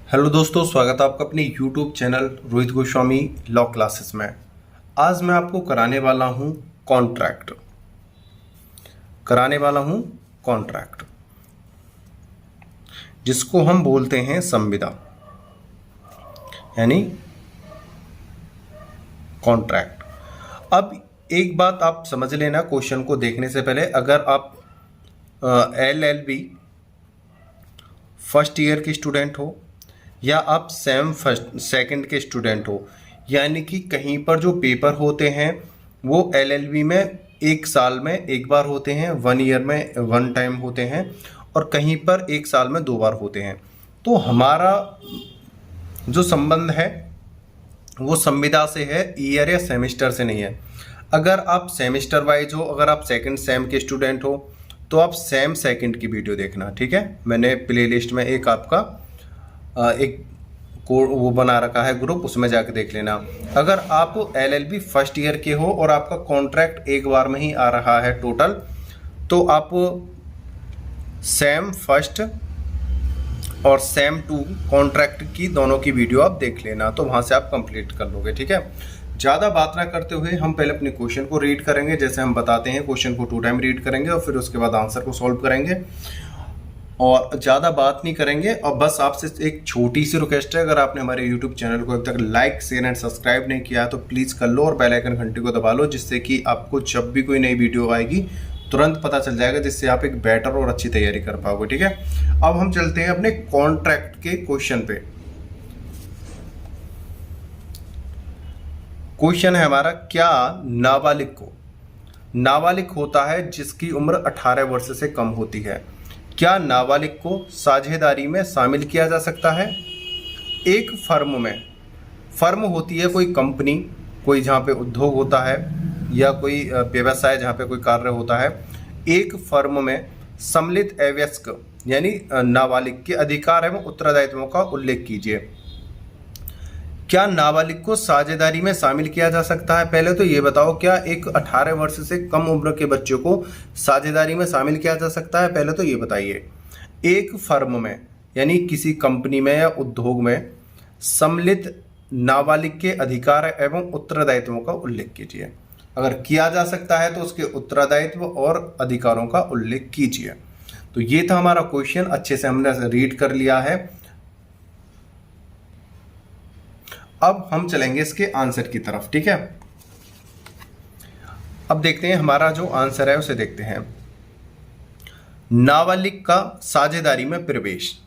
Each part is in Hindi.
हेलो दोस्तों, स्वागत है आपका अपने YouTube channel Rohit Goswami law classes में। आज मैं आपको कराने वाला हूं कॉन्ट्रैक्ट जिसको हम बोलते हैं संविदा यानी कॉन्ट्रैक्ट। अब एक बात आप समझ लेना, क्वेश्चन को देखने से पहले, अगर आप LLB फर्स्ट ईयर के स्टूडेंट हो या आप सेम फर्स्ट सेकंड के स्टूडेंट हो, यानी कि कहीं पर जो पेपर होते हैं वो LLB में एक साल में एक बार होते हैं, 1 ईयर में 1 टाइम होते हैं, और कहीं पर एक साल में 2 बार होते हैं। तो हमारा जो संबंध है वो संविदा से है, ईयर या सेमेस्टर से नहीं है। अगर आप सेमेस्टर वाइज हो, अगर आप सेकंड सेम के स्टूडेंट हो तो आप सेम सेकंड की वीडियो देखना, ठीक है। मैंने प्लेलिस्ट में एक आपका एक कोड वो बना रखा है ग्रुप, उसमें जाके देख लेना। अगर आप LLB फर्स्ट ईयर के हो और आपका कॉन्ट्रैक्ट एक बार में ही आ रहा है टोटल, तो आप सेम फर्स्ट और सेम 2 कॉन्ट्रैक्ट की दोनों की वीडियो आप देख लेना, तो वहाँ से आप कंप्लीट कर लोगे, ठीक है। ज़्यादा बात ना करते हुए हम पहले अपने क्वेश्चन को रीड करेंगे। जैसे हम बताते हैं, क्वेश्चन को 2 टाइम रीड करेंगे और फिर उसके बाद आंसर को सॉल्व करेंगे, और ज़्यादा बात नहीं करेंगे। और बस आपसे एक छोटी सी रिक्वेस्ट है, अगर आपने हमारे YouTube चैनल को अब तक लाइक शेयर एंड सब्सक्राइब नहीं किया है तो प्लीज़ कर लो, और बेल आइकन घंटी को दबा लो, जिससे कि आपको जब भी कोई नई वीडियो आएगी तुरंत पता चल जाएगा, जिससे आप एक बेटर और अच्छी तैयारी कर पाओगे, ठीक है। अब हम चलते हैं अपने कॉन्ट्रैक्ट के क्वेश्चन पे। क्वेश्चन है हमारा, क्या नाबालिग होता है जिसकी उम्र 18 वर्ष से कम होती है? क्या नाबालिग को साझेदारी में शामिल किया जा सकता है? एक फर्म होती है कोई कंपनी, कोई जहाँ पे उद्योग होता है या कोई व्यवसाय जहाँ पे कोई कार्य होता है। एक फर्म में सम्मिलित अवयस्क यानी नाबालिग के अधिकार एवं उत्तरदायित्वों का उल्लेख कीजिए। क्या नाबालिग को साझेदारी में शामिल किया जा सकता है? पहले तो ये बताओ, क्या एक 18 वर्ष से कम उम्र के बच्चों को साझेदारी में शामिल किया जा सकता है? पहले तो ये बताइए। एक फर्म में यानी किसी कंपनी में या उद्योग में सम्मिलित नाबालिग के अधिकार एवं उत्तरदायित्वों का उल्लेख कीजिए। अगर किया जा सकता है तो उसके उत्तरदायित्व और अधिकारों का उल्लेख कीजिए। तो ये था हमारा क्वेश्चन, अच्छे से हमने रीड कर लिया है। अब हम चलेंगे इसके आंसर की तरफ, ठीक है। अब देखते हैं हमारा जो आंसर है उसे देखते हैं। नाबालिग का साझेदारी में प्रवेश,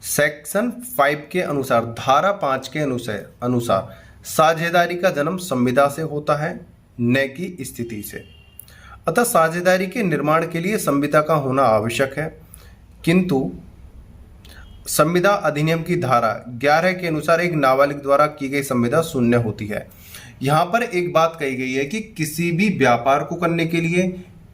सेक्शन 5 के अनुसार, धारा 5 के अनुसार साझेदारी का जन्म संविदा से होता है, न कि स्थिति से। अतः साझेदारी के निर्माण के लिए संविदा का होना आवश्यक है, किंतु संविदा अधिनियम की धारा 11 के अनुसार एक नाबालिग द्वारा की गई संविदा शून्य होती है। यहाँ पर एक बात कही गई है कि किसी भी व्यापार को करने के लिए,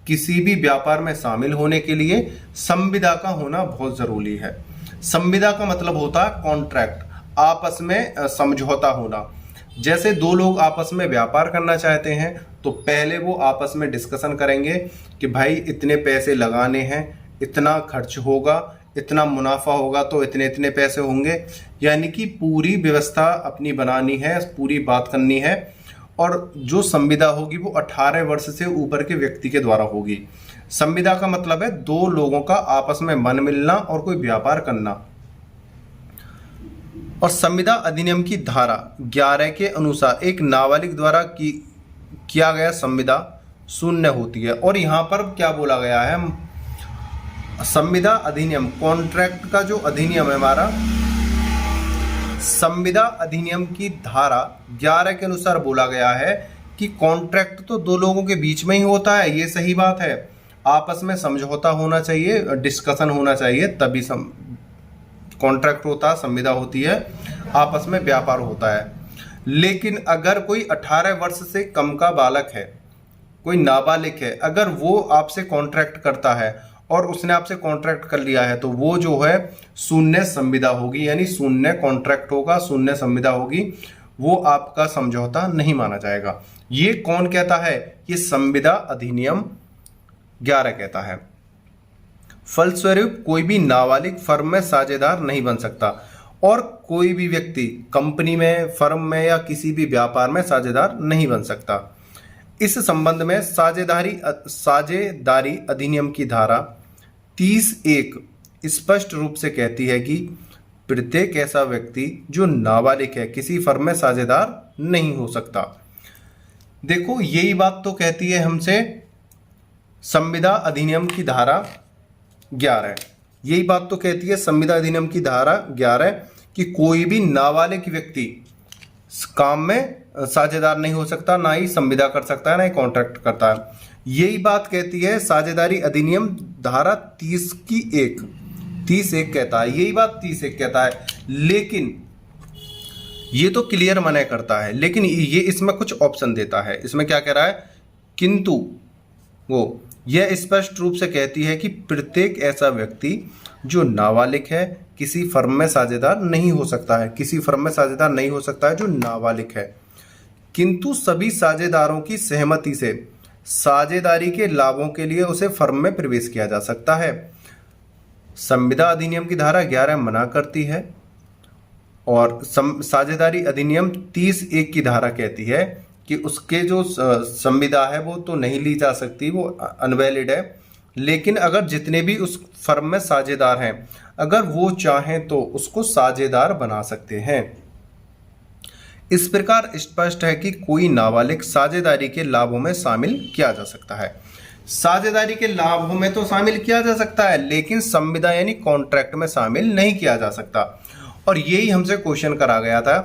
किसी भी व्यापार में शामिल होने के लिए संविदा का होना बहुत जरूरी है। संविदा का मतलब होता है कॉन्ट्रैक्ट, आपस में समझौता होना। जैसे 2 लोग आपस में व्यापार करना चाहते हैं तो पहले वो आपस में डिस्कशन करेंगे कि भाई इतने पैसे लगाने हैं, इतना खर्च होगा, इतना मुनाफा होगा तो इतने इतने पैसे होंगे, यानी कि पूरी व्यवस्था अपनी बनानी है, पूरी बात करनी है। और जो संविदा होगी वो 18 वर्ष से ऊपर के व्यक्ति के द्वारा होगी। संविदा का मतलब है 2 लोगों का आपस में मन मिलना और कोई व्यापार करना। और संविदा अधिनियम की धारा 11 के अनुसार एक नाबालिग द्वारा किया गया संविदा शून्य होती है। और यहाँ पर क्या बोला गया है, संविदा अधिनियम, कॉन्ट्रैक्ट का जो अधिनियम है हमारा, संविदा अधिनियम की धारा 11 के अनुसार बोला गया है कि कॉन्ट्रैक्ट तो 2 लोगों के बीच में ही होता है, ये सही बात है। आपस में समझौता होना चाहिए, डिस्कशन होना चाहिए, तभी कॉन्ट्रैक्ट होता है, संविदा होती है, आपस में व्यापार होता है। लेकिन अगर कोई 18 वर्ष से कम का बालक है, कोई नाबालिग है, अगर वो आपसे कॉन्ट्रैक्ट करता है और उसने आपसे कॉन्ट्रैक्ट कर लिया है तो वो जो है शून्य संविदा होगी, यानी शून्य कॉन्ट्रैक्ट होगा, शून्य संविदा होगी, वो आपका समझौता नहीं माना जाएगा। ये कौन कहता है? ये संविदा अधिनियम 11 कहता है। फलस्वरूप कोई भी नाबालिग फर्म में साझेदार नहीं बन सकता और कोई भी व्यक्ति कंपनी में, फर्म में या किसी भी व्यापार में साझेदार नहीं बन सकता। इस संबंध में साझेदारी अधिनियम की धारा 30(1) स्पष्ट रूप से कहती है कि प्रत्येक ऐसा व्यक्ति जो नाबालिग है किसी फर्म में साझेदार नहीं हो सकता। देखो, यही बात तो कहती है हमसे संविदा अधिनियम की धारा 11। यही बात तो कहती है संविदा अधिनियम की धारा 11 कि कोई भी नाबालिग व्यक्ति काम में साझेदार नहीं हो सकता, ना ही संविदा कर सकता है, ना ही कॉन्ट्रैक्ट करता है। यही बात कहती है साझेदारी अधिनियम धारा 30(1) कहता है, यही बात 30(1) कहता है। लेकिन ये तो क्लियर मना करता है, लेकिन ये इसमें कुछ ऑप्शन देता है। इसमें क्या कह रहा है? किंतु वो यह स्पष्ट रूप से कहती है कि प्रत्येक ऐसा व्यक्ति जो नाबालिग है किसी फर्म में साझेदार नहीं हो सकता है, किसी फर्म में साझेदार नहीं हो सकता है जो नाबालिग है, किंतु सभी साझेदारों की सहमति से साझेदारी के लाभों के लिए उसे फर्म में प्रवेश किया जा सकता है। संविदा अधिनियम की धारा 11 मना करती है और साझेदारी अधिनियम 30(1) की धारा कहती है कि उसके जो संविदा है वो तो नहीं ली जा सकती, वो अनवैलिड है। लेकिन अगर जितने भी उस फर्म में साझेदार हैं, अगर वो चाहें तो उसको साझेदार बना सकते हैं। इस प्रकार स्पष्ट है कि कोई नाबालिग साझेदारी के लाभों में शामिल किया जा सकता है। साझेदारी के लाभों में तो शामिल किया जा सकता है, लेकिन संविदा यानी कॉन्ट्रैक्ट में शामिल नहीं किया जा सकता। और यही हमसे क्वेश्चन करा गया था,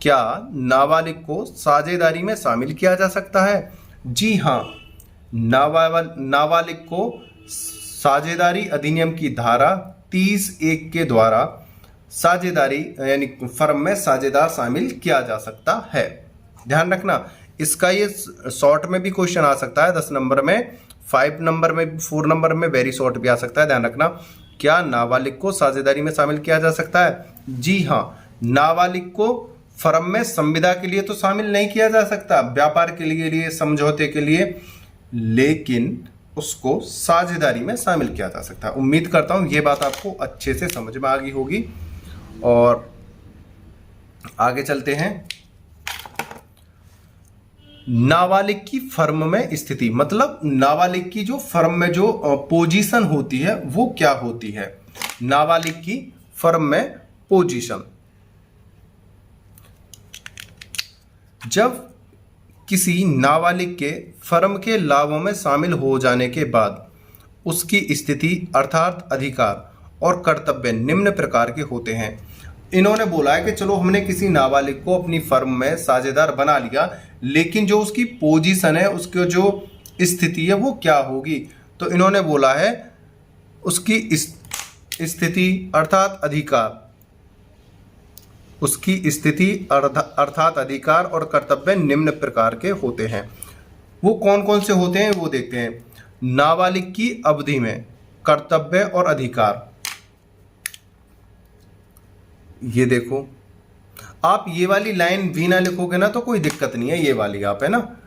क्या नाबालिग को साझेदारी में शामिल किया जा सकता है? जी हाँ, नाबालिग को साझेदारी अधिनियम की धारा 30(1) के द्वारा साझेदारी यानी फर्म में साझेदार शामिल किया जा सकता है। ध्यान रखना, इसका ये शॉर्ट में भी क्वेश्चन आ सकता है, 10 नंबर में, 5 नंबर में, 4 नंबर में वेरी शॉर्ट भी आ सकता है। ध्यान रखना, क्या नाबालिग को साझेदारी में शामिल किया जा सकता है? जी हाँ, नाबालिग को फर्म में संविदा के लिए तो शामिल नहीं किया जा सकता, व्यापार के लिए, समझौते के लिए, लेकिन उसको साझेदारी में शामिल किया जा सकता है। उम्मीद करता हूं ये बात आपको अच्छे से समझ में आ गई होगी। और आगे चलते हैं। नाबालिग की फर्म में स्थिति, मतलब नाबालिग की जो फर्म में जो पोजीशन होती है वो क्या होती है? नाबालिग की फर्म में पोजीशन, जब किसी नाबालिग के फर्म के लाभों में शामिल हो जाने के बाद उसकी स्थिति अर्थात अधिकार और कर्तव्य निम्न प्रकार के होते हैं। इन्होंने बोला है कि चलो हमने किसी नाबालिग को अपनी फर्म में साझेदार बना लिया, लेकिन जो उसकी पोजीशन है, उसकी जो स्थिति है वो क्या होगी? तो इन्होंने बोला है उसकी स्थिति अर्थात अधिकार, उसकी स्थिति अर्थात अधिकार और कर्तव्य निम्न प्रकार के होते हैं। वो कौन कौन से होते हैं वो देखते हैं। नाबालिग की अवधि में कर्तव्य और अधिकार, ये देखो, आप ये वाली लाइन भी ना लिखोगे ना तो कोई दिक्कत नहीं है। ये वाली आप है ना,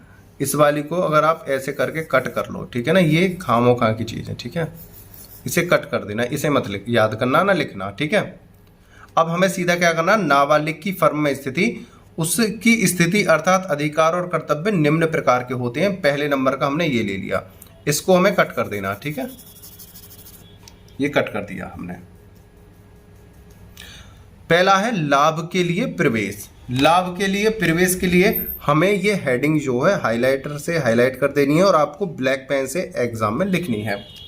इस वाली को अगर आप ऐसे करके कट कर लो, ठीक है ना, ये खामो खा की चीज़ है, ठीक है, इसे कट कर देना, इसे मत याद करना ना लिखना, ठीक है। अब हमें सीधा क्या करना, नाबालिग की फर्म में स्थिति, उसकी स्थिति अर्थात अधिकार और कर्तव्य निम्न प्रकार के होते हैं। पहले नंबर का हमने ये ले लिया, इसको हमें कट कर देना, ठीक है, ये कट कर दिया हमने। पहला है लाभ के लिए प्रवेश। लाभ के लिए प्रवेश के लिए हमें ये हेडिंग जो है हाइलाइटर से हाईलाइट कर देनी है और आपको ब्लैक पेन से एग्जाम में लिखनी है।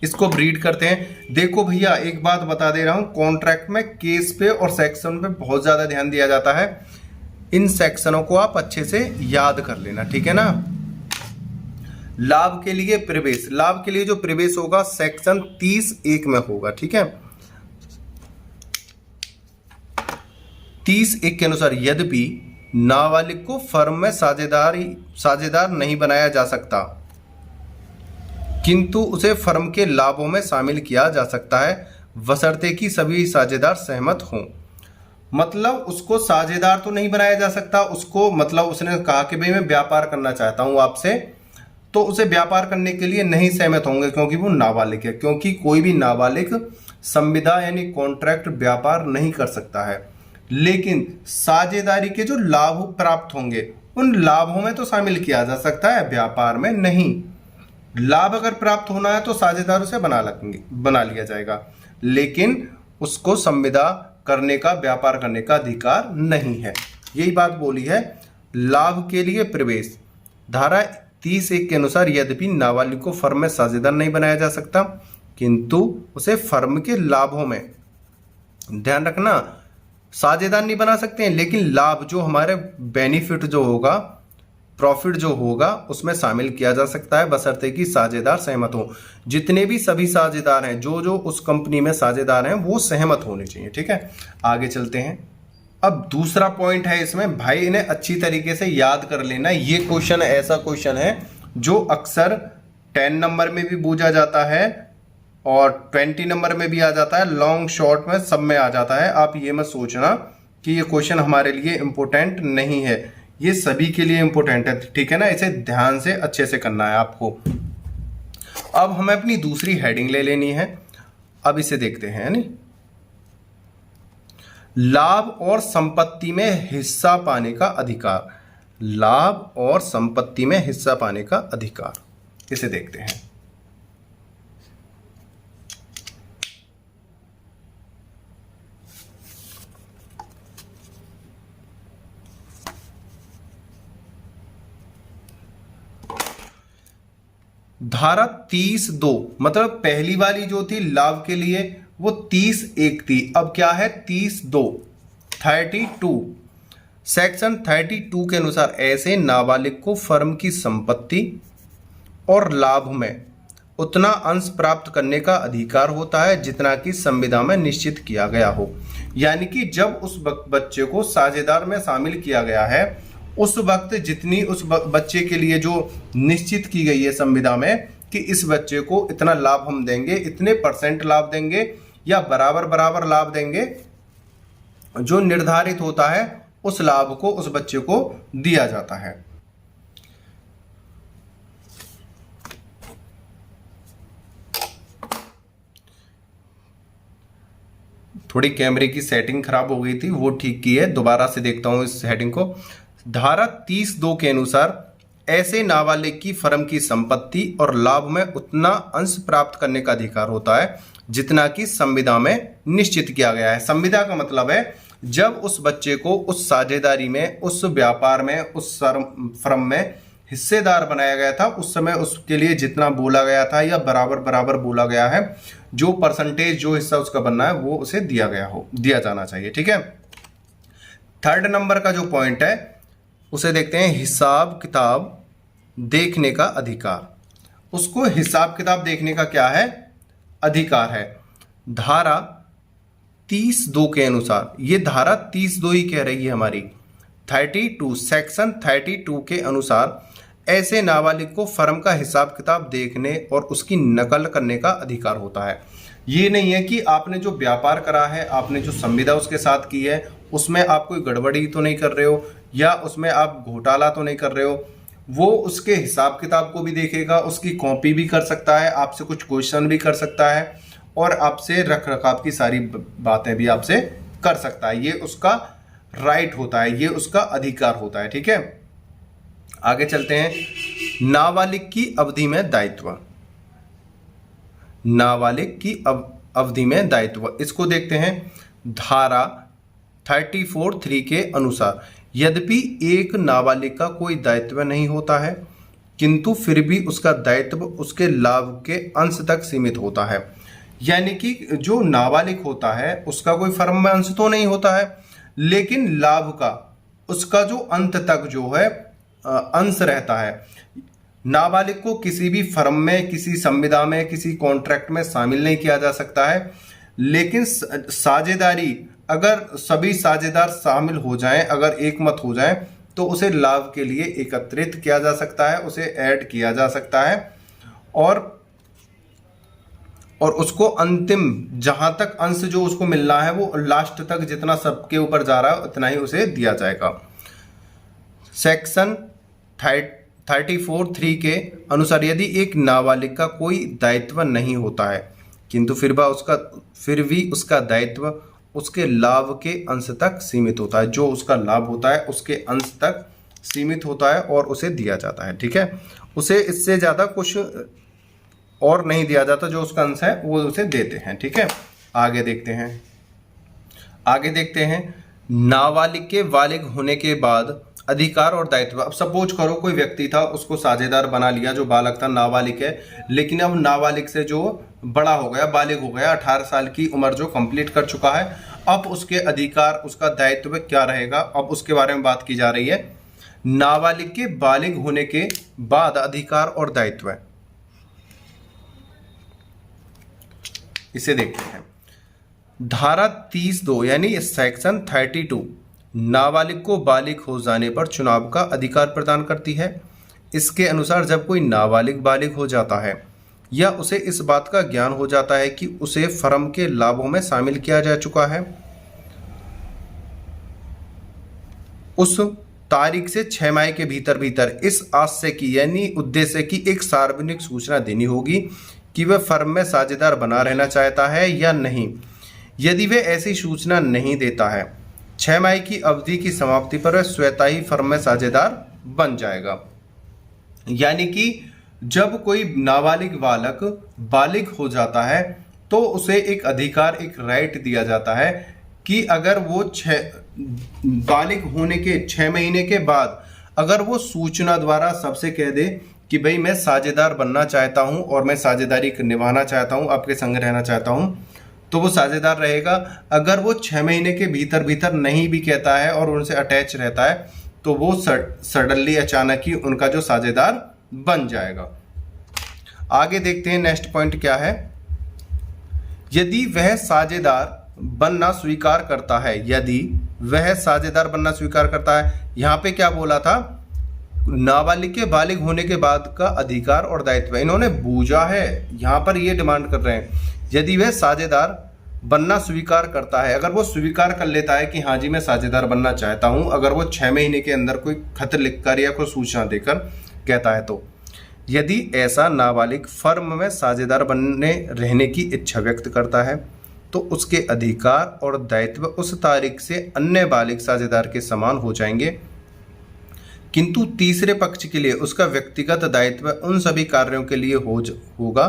इसको रीड करते हैं। देखो भैया, एक बात बता दे रहा हूं, कॉन्ट्रैक्ट में केस पे और सेक्शन पे बहुत ज्यादा ध्यान दिया जाता है। इन सेक्शनों को आप अच्छे से याद कर लेना, ठीक है ना। लाभ के लिए प्रवेश, लाभ के लिए जो प्रवेश होगा सेक्शन 30(1) में होगा, ठीक है। 30(1) के अनुसार यद्यपि नाबालिग को फर्म में साझेदार नहीं बनाया जा सकता, किंतु उसे फर्म के लाभों में शामिल किया जा सकता है, बशर्ते कि सभी साझेदार सहमत हों। मतलब उसको साझेदार तो नहीं बनाया जा सकता, उसको मतलब उसने कहा कि भाई मैं व्यापार करना चाहता हूं आपसे, तो उसे व्यापार करने के लिए नहीं सहमत होंगे क्योंकि वो नाबालिग है, क्योंकि कोई भी नाबालिग संविदा यानी कॉन्ट्रैक्ट व्यापार नहीं कर सकता है। लेकिन साझेदारी के जो लाभ प्राप्त होंगे उन लाभों में तो शामिल किया जा सकता है, व्यापार में नहीं। लाभ अगर प्राप्त होना है तो साझेदारों से बना लिया जाएगा, लेकिन उसको संविदा करने का, व्यापार करने का अधिकार नहीं है। यही बात बोली है। लाभ के लिए प्रवेश, धारा 30(1) के अनुसार यद्यपि नाबालिग को फर्म में साझेदार नहीं बनाया जा सकता, किंतु उसे फर्म के लाभों में, ध्यान रखना, साझेदार नहीं बना सकते हैं, लेकिन लाभ जो हमारे बेनिफिट जो होगा, प्रॉफिट जो होगा, उसमें शामिल किया जा सकता है, बशर्ते कि साझेदार सहमत हो। जितने भी सभी साझेदार हैं, जो जो उस कंपनी में साझेदार हैं, वो सहमत होने चाहिए। ठीक है, आगे चलते हैं। अब दूसरा पॉइंट है इसमें, भाई इन्हें अच्छी तरीके से याद कर लेना। ये क्वेश्चन ऐसा क्वेश्चन है जो अक्सर 10 नंबर में भी पूछा जाता है और 20 नंबर में भी आ जाता है, लॉन्ग शॉर्ट में सब में आ जाता है। आप ये मत सोचना कि ये क्वेश्चन हमारे लिए इंपॉर्टेंट नहीं है, ये सभी के लिए इंपॉर्टेंट है। ठीक है ना, इसे ध्यान से अच्छे से करना है आपको। अब हमें अपनी दूसरी हेडिंग ले लेनी है। अब इसे देखते हैं, नहीं, लाभ और संपत्ति में हिस्सा पाने का अधिकार। लाभ और संपत्ति में हिस्सा पाने का अधिकार, इसे देखते हैं। धारा 30(2), मतलब पहली वाली जो थी लाभ के लिए वो 30(1) थी, अब क्या है 30(2), 32। सेक्शन 32 के अनुसार ऐसे नाबालिग को फर्म की संपत्ति और लाभ में उतना अंश प्राप्त करने का अधिकार होता है जितना कि संविदा में निश्चित किया गया हो। यानी कि जब उस बच्चे को साझेदार में शामिल किया गया है, उस वक्त जितनी उस बच्चे के लिए जो निश्चित की गई है संविदा में कि इस बच्चे को इतना लाभ हम देंगे, इतने % लाभ देंगे या बराबर बराबर लाभ देंगे, जो निर्धारित होता है उस लाभ को उस बच्चे को दिया जाता है। थोड़ी कैमरे की सेटिंग खराब हो गई थी, वो ठीक की है, दोबारा से देखता हूं इस हेडिंग को। धारा 30(2) के अनुसार ऐसे नाबालिग की फर्म की संपत्ति और लाभ में उतना अंश प्राप्त करने का अधिकार होता है जितना कि संविदा में निश्चित किया गया है। संविदा का मतलब है जब उस बच्चे को उस साझेदारी में, उस व्यापार में, उस फर्म में हिस्सेदार बनाया गया था, उस समय उसके लिए जितना बोला गया था या बराबर बराबर बोला गया है, जो %, जो हिस्सा उसका बनना है वो उसे दिया जाना चाहिए। ठीक है, 3rd नंबर का जो पॉइंट है उसे देखते हैं, हिसाब किताब देखने का अधिकार। उसको हिसाब किताब देखने का क्या है, अधिकार है। धारा 30(2) के अनुसार, ये धारा 30(2) ही कह रही है हमारी, 32, सेक्शन 32 के अनुसार ऐसे नाबालिग को फर्म का हिसाब किताब देखने और उसकी नकल करने का अधिकार होता है। ये नहीं है कि आपने जो व्यापार करा है, आपने जो संविदा उसके साथ की है, उसमें आप कोई गड़बड़ी तो नहीं कर रहे हो या उसमें आप घोटाला तो नहीं कर रहे हो। वो उसके हिसाब किताब को भी देखेगा, उसकी कॉपी भी कर सकता है, आपसे कुछ क्वेश्चन भी कर सकता है और आपसे रख रखाव की सारी बातें भी आपसे कर सकता है। ये उसका राइट होता है, ये उसका अधिकार होता है। ठीक है, आगे चलते हैं। नाबालिग की अवधि में दायित्व। नाबालिग की अवधि में दायित्व, इसको देखते हैं। धारा 34(3) के अनुसार यद्यपि एक नाबालिग का कोई दायित्व नहीं होता है, किंतु फिर भी उसका दायित्व उसके लाभ के अंश तक सीमित होता है। यानी कि जो नाबालिग होता है उसका कोई फर्म में अंश तो नहीं होता है, लेकिन लाभ का उसका जो अंत तक जो है अंश रहता है। नाबालिग को किसी भी फर्म में, किसी संविदा में, किसी कॉन्ट्रैक्ट में शामिल नहीं किया जा सकता है, लेकिन साझेदारी, अगर सभी साझेदार शामिल हो जाएं, अगर एक मत हो जाएं, तो उसे लाभ के लिए एकत्रित किया जा सकता है, उसे ऐड किया जा सकता है और उसको अंतिम जहां तक अंश जो उसको मिलना है वो लास्ट तक जितना सबके ऊपर जा रहा है उतना ही उसे दिया जाएगा। सेक्शन 34(3) के अनुसार यदि एक नाबालिग का कोई दायित्व नहीं होता है किंतु फिर भी उसका दायित्व उसके लाभ के अंश तक सीमित होता है, जो उसका लाभ होता है उसके अंश तक सीमित होता है और उसे दिया जाता है। ठीक है, उसे इससे ज़्यादा कुछ और नहीं दिया जाता, जो उसका अंश है वो उसे देते हैं। ठीक है, आगे देखते हैं नाबालिग के बालिग होने के बाद अधिकार और दायित्व। अब सपोज करो कोई व्यक्ति था, उसको साझेदार बना लिया, जो बालक था, नाबालिग है, लेकिन अब नाबालिग से जो बड़ा हो गया, बालिग हो गया, 18 साल की उम्र जो कंप्लीट कर चुका है, अब उसके अधिकार, उसका दायित्व क्या रहेगा, अब उसके बारे में बात की जा रही है। नाबालिग के बालिग होने के बाद अधिकार और दायित्व, इसे देखते हैं। धारा 30(2) यानी सेक्शन 32 नाबालिग को बालिग हो जाने पर चुनाव का अधिकार प्रदान करती है। इसके अनुसार जब कोई नाबालिग बालिग हो जाता है या उसे इस बात का ज्ञान हो जाता है कि उसे फर्म के लाभों में शामिल किया जा चुका है, उस तारीख से 6 माह के भीतर इस आशय की यानी उद्देश्य की एक सार्वजनिक सूचना देनी होगी कि वह फर्म में साझेदार बना रहना चाहता है या नहीं। यदि वह ऐसी सूचना नहीं देता है, 6 माह की अवधि की समाप्ति पर वह स्वतः ही फर्म में साझेदार बन जाएगा। यानी कि जब कोई नाबालिग बालक बालिग हो जाता है तो उसे एक अधिकार, एक राइट दिया जाता है कि अगर वो बालिग होने के 6 महीने के बाद अगर वो सूचना द्वारा सबसे कह दे कि भाई मैं साझेदार बनना चाहता हूं और मैं साझेदारी निभाना चाहता हूं, आपके संग रहना चाहता हूं, तो वो साझेदार रहेगा। अगर वो 6 महीने के भीतर नहीं भी कहता है और उनसे अटैच रहता है तो वो सडनली अचानक ही उनका जो साझेदार बन जाएगा। आगे देखते हैं नेक्स्ट पॉइंट क्या है। यदि वह साझेदार बनना स्वीकार करता है, यदि वह साझेदार बनना स्वीकार करता है, यहाँ पे क्या बोला था, नाबालिग के बालिग होने के बाद का अधिकार और दायित्व, इन्होंने बूझा है, यहाँ पर ये डिमांड कर रहे हैं। यदि वह साझेदार बनना स्वीकार करता है, अगर वो स्वीकार कर लेता है कि हाँ जी मैं साझेदार बनना चाहता हूँ, अगर वो 6 महीने के अंदर कोई खत लिखकर या कोई सूचना देकर कहता है, तो यदि ऐसा नाबालिग फर्म में साझेदार बनने रहने की इच्छा व्यक्त करता है तो उसके अधिकार और दायित्व उस तारीख से अन्य बालिग साझेदार के समान हो जाएंगे, किंतु तीसरे पक्ष के लिए उसका व्यक्तिगत दायित्व उन सभी कार्यों के लिए होगा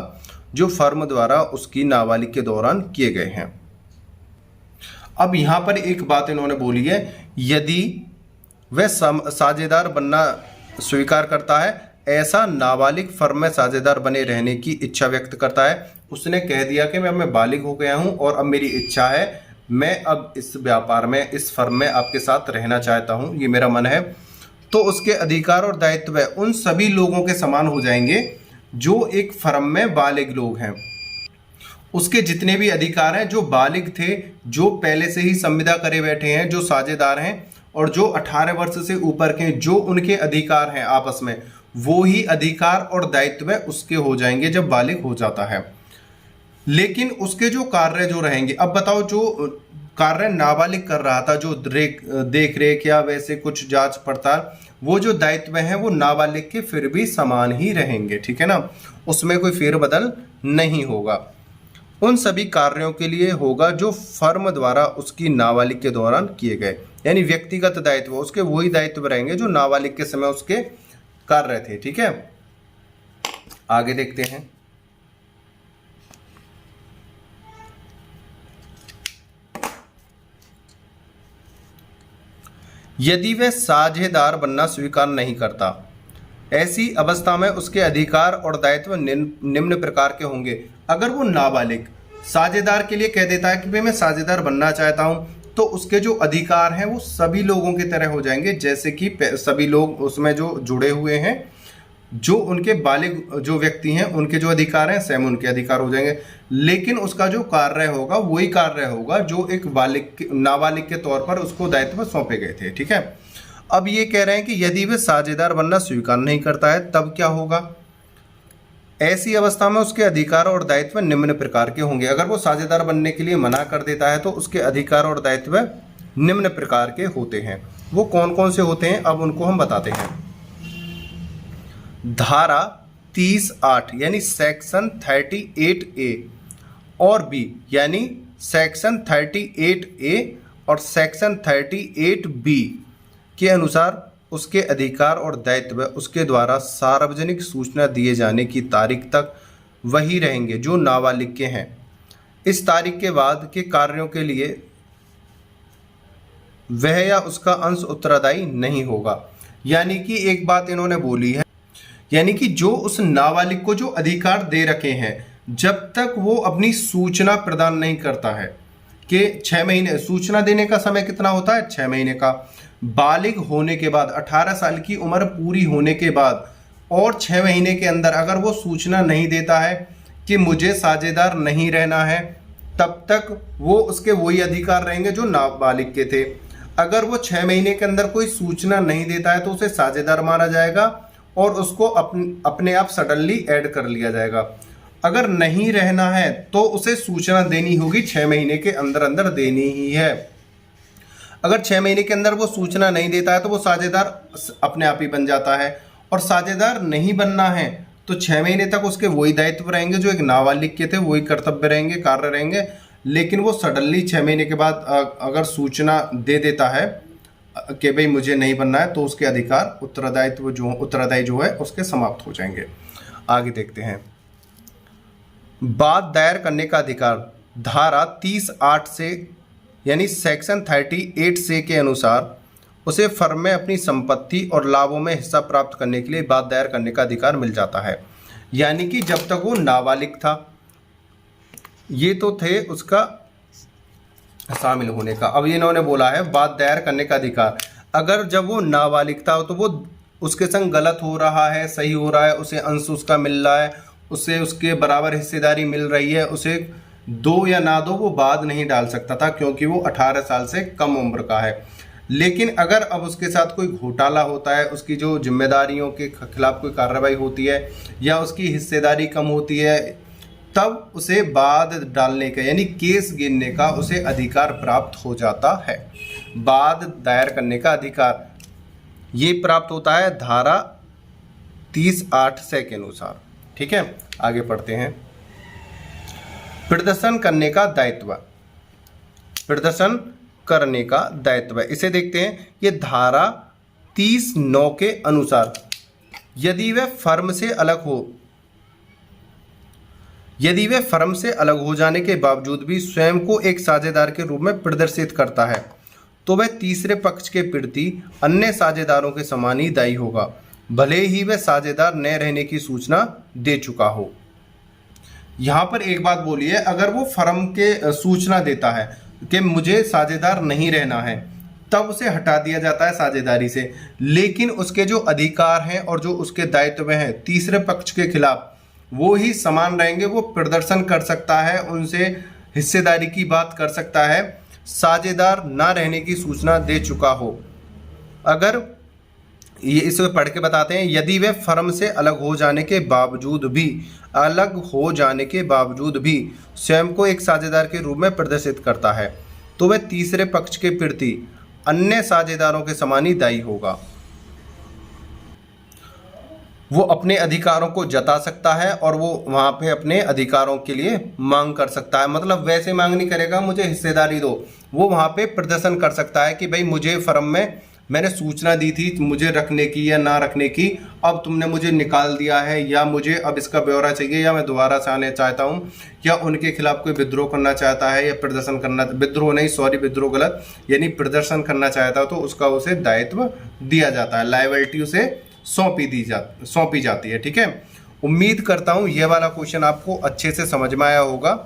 जो फर्म द्वारा उसकी नाबालिग के दौरान किए गए हैं। अब यहां पर एक बात इन्होंने बोली है, यदि वह साझेदार बनना स्वीकार करता है, ऐसा नाबालिग फर्म में साझेदार बने रहने की इच्छा व्यक्त करता है, उसने कह दिया कि मैं बालिग हो गया हूं और अब मेरी इच्छा है, मैं अब इस व्यापार में, इस फर्म में आपके साथ रहना चाहता हूं, ये मेरा मन है, तो उसके अधिकार और दायित्व उन सभी लोगों के समान हो जाएंगे जो एक फर्म में बालिग लोग हैं। उसके जितने भी अधिकार हैं, जो बालिग थे, जो पहले से ही संविदा करे बैठे हैं, जो साझेदार हैं और जो 18 वर्ष से ऊपर के, जो उनके अधिकार हैं आपस में, वो ही अधिकार और दायित्व उसके हो जाएंगे जब बालिग हो जाता है। लेकिन उसके जो कार्य जो रहेंगे, अब बताओ जो कार्य नाबालिग कर रहा था, जो देख रेख या वैसे कुछ जांच पड़ताल, वो जो दायित्व हैं वो नाबालिग के फिर भी समान ही रहेंगे, ठीक है ना, उसमें कोई फेरबदल नहीं होगा। उन सभी कार्यों के लिए होगा जो फर्म द्वारा उसकी नाबालिग के दौरान किए गए, यानी व्यक्तिगत दायित्व उसके वही दायित्व रहेंगे जो नाबालिग के समय उसके कार्य थे। ठीक है, आगे देखते हैं। यदि वह साझेदार बनना स्वीकार नहीं करता, ऐसी अवस्था में उसके अधिकार और दायित्व निम्न प्रकार के होंगे। अगर वो नाबालिग साझेदार के लिए कह देता है कि भाई मैं साझेदार बनना चाहता हूं, तो उसके जो अधिकार हैं वो सभी लोगों की तरह हो जाएंगे, जैसे कि सभी लोग उसमें जो जुड़े हुए हैं, जो उनके बालिग जो व्यक्ति हैं उनके जो अधिकार हैं सेम उनके अधिकार हो जाएंगे। लेकिन उसका जो कार्य होगा वही कार्य होगा जो एक नाबालिग के तौर पर उसको दायित्व सौंपे गए थे। ठीक है, अब ये कह रहे हैं कि यदि वह साझेदार बनना स्वीकार नहीं करता है तब क्या होगा। ऐसी अवस्था में उसके अधिकार और दायित्व निम्न प्रकार के होंगे। अगर वो साझेदार बनने के लिए मना कर देता है तो उसके अधिकार और दायित्व निम्न प्रकार के होते हैं। वो कौन कौन से होते हैं अब उनको हम बताते हैं। धारा 30(8) यानी सेक्शन 38A और बी यानी सेक्शन 38A और सेक्शन 38B के अनुसार उसके अधिकार और दायित्व उसके द्वारा सार्वजनिक सूचना दिए जाने की तारीख तक वही रहेंगे जो नाबालिग के हैं। इस तारीख के बाद के कार्यों के लिए वह या उसका अंश उत्तरदायी नहीं होगा। यानी कि एक बात इन्होंने बोली है, यानी कि जो उस नाबालिग को जो अधिकार दे रखे हैं, जब तक वो अपनी सूचना प्रदान नहीं करता है कि 6 महीने, सूचना देने का समय कितना होता है 6 महीने का, बालिग होने के बाद 18 साल की उम्र पूरी होने के बाद और 6 महीने के अंदर अगर वो सूचना नहीं देता है कि मुझे साझेदार नहीं रहना है, तब तक वो उसके वही अधिकार रहेंगे जो नाबालिग के थे। अगर वो 6 महीने के अंदर कोई सूचना नहीं देता है तो उसे साझेदार माना जाएगा और उसको अपने आप सडनली ऐड कर लिया जाएगा। अगर नहीं रहना है तो उसे सूचना देनी होगी, 6 महीने के अंदर अंदर देनी ही है। अगर 6 महीने के अंदर वो सूचना नहीं देता है तो वो साझेदार अपने आप ही बन जाता है, और साझेदार नहीं बनना है तो 6 महीने तक उसके वही दायित्व रहेंगे जो एक नाबालिग के थे, वही कर्तव्य रहेंगे, कार्य रहेंगे। लेकिन वो सडनली 6 महीने के बाद अगर सूचना दे देता है कि भाई मुझे नहीं बनना है, तो उसके अधिकार उत्तरदायी जो है उसके समाप्त हो जाएंगे। आगे देखते हैं। बात दायर करने का अधिकार धारा 30(8) से यानी सेक्शन 38 के अनुसार उसे फर्म में अपनी संपत्ति और लाभों में हिस्सा प्राप्त करने के लिए बात दायर करने का अधिकार मिल जाता है। यानी कि जब तक वो नाबालिग था, ये तो थे उसका शामिल होने का। अब इन्होंने बोला है बात दायर करने का अधिकार, अगर जब वो नाबालिग था तो वो उसके संग गलत हो रहा है, सही हो रहा है, उसे अंश उसका मिल रहा है, उसे उसके बराबर हिस्सेदारी मिल रही है, उसे दो या ना दो वो बाद नहीं डाल सकता था क्योंकि वो 18 साल से कम उम्र का है। लेकिन अगर अब उसके साथ कोई घोटाला होता है, उसकी जो जिम्मेदारियों के खिलाफ कोई कार्रवाई होती है या उसकी हिस्सेदारी कम होती है, तब उसे बाद डालने का यानी केस गिनने का उसे अधिकार प्राप्त हो जाता है। बाद दायर करने का अधिकार ये प्राप्त होता है धारा 30(8) के अनुसार। ठीक है, आगे पढ़ते हैं। प्रदर्शन करने का दायित्व, प्रदर्शन करने का दायित्व इसे देखते हैं। ये धारा 30(9) के अनुसार यदि वह फर्म से अलग हो जाने के बावजूद भी स्वयं को एक साझेदार के रूप में प्रदर्शित करता है तो वह तीसरे पक्ष के प्रति अन्य साझेदारों के समान ही दायी होगा, भले ही वह साझेदार न रहने की सूचना दे चुका हो। यहाँ पर एक बात बोली है, अगर वो फर्म के सूचना देता है कि मुझे साझेदार नहीं रहना है, तब उसे हटा दिया जाता है साझेदारी से। लेकिन उसके जो अधिकार हैं और जो उसके दायित्व हैं तीसरे पक्ष के खिलाफ वो ही समान रहेंगे। वो प्रदर्शन कर सकता है, उनसे हिस्सेदारी की बात कर सकता है, साझेदार ना रहने की सूचना दे चुका हो। अगर ये इसे पढ़ के बताते हैं, यदि वे फर्म से अलग हो जाने के बावजूद भी स्वयं को एक साझेदार के रूप में प्रदर्शित करता है तो वह तीसरे पक्ष के प्रति अन्य साझेदारों के समान ही दायी होगा। वो अपने अधिकारों को जता सकता है और वो वहाँ पे अपने अधिकारों के लिए मांग कर सकता है। मतलब वैसे मांग नहीं करेगा मुझे हिस्सेदारी दो, वो वहाँ पे प्रदर्शन कर सकता है कि भाई मुझे फर्म में मैंने सूचना दी थी मुझे रखने की या ना रखने की, अब तुमने मुझे निकाल दिया है, या मुझे अब इसका ब्यौरा चाहिए, या मैं दोबारा से आने चाहता हूँ, या उनके खिलाफ कोई विद्रोह करना चाहता है या प्रदर्शन करना, विद्रोह गलत, यानी प्रदर्शन करना चाहता हो तो उसका उसे दायित्व दिया जाता है, लायबिलिटी उसे सौंपी जाती है। ठीक है, उम्मीद करता हूँ ये वाला क्वेश्चन आपको अच्छे से समझ में आया होगा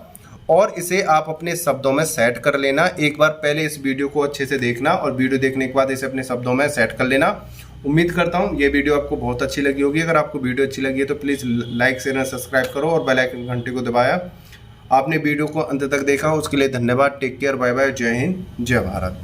और इसे आप अपने शब्दों में सेट कर लेना। एक बार पहले इस वीडियो को अच्छे से देखना और वीडियो देखने के बाद इसे अपने शब्दों में सेट कर लेना। उम्मीद करता हूँ ये वीडियो आपको बहुत अच्छी लगी होगी। अगर आपको वीडियो अच्छी लगी है तो प्लीज़ लाइक शेयर सब्सक्राइब करो और बेल आइकन घंटे को दबाया। आपने वीडियो को अंत तक देखा उसके लिए धन्यवाद। टेक केयर, बाय बाय, जय हिंद, जय भारत।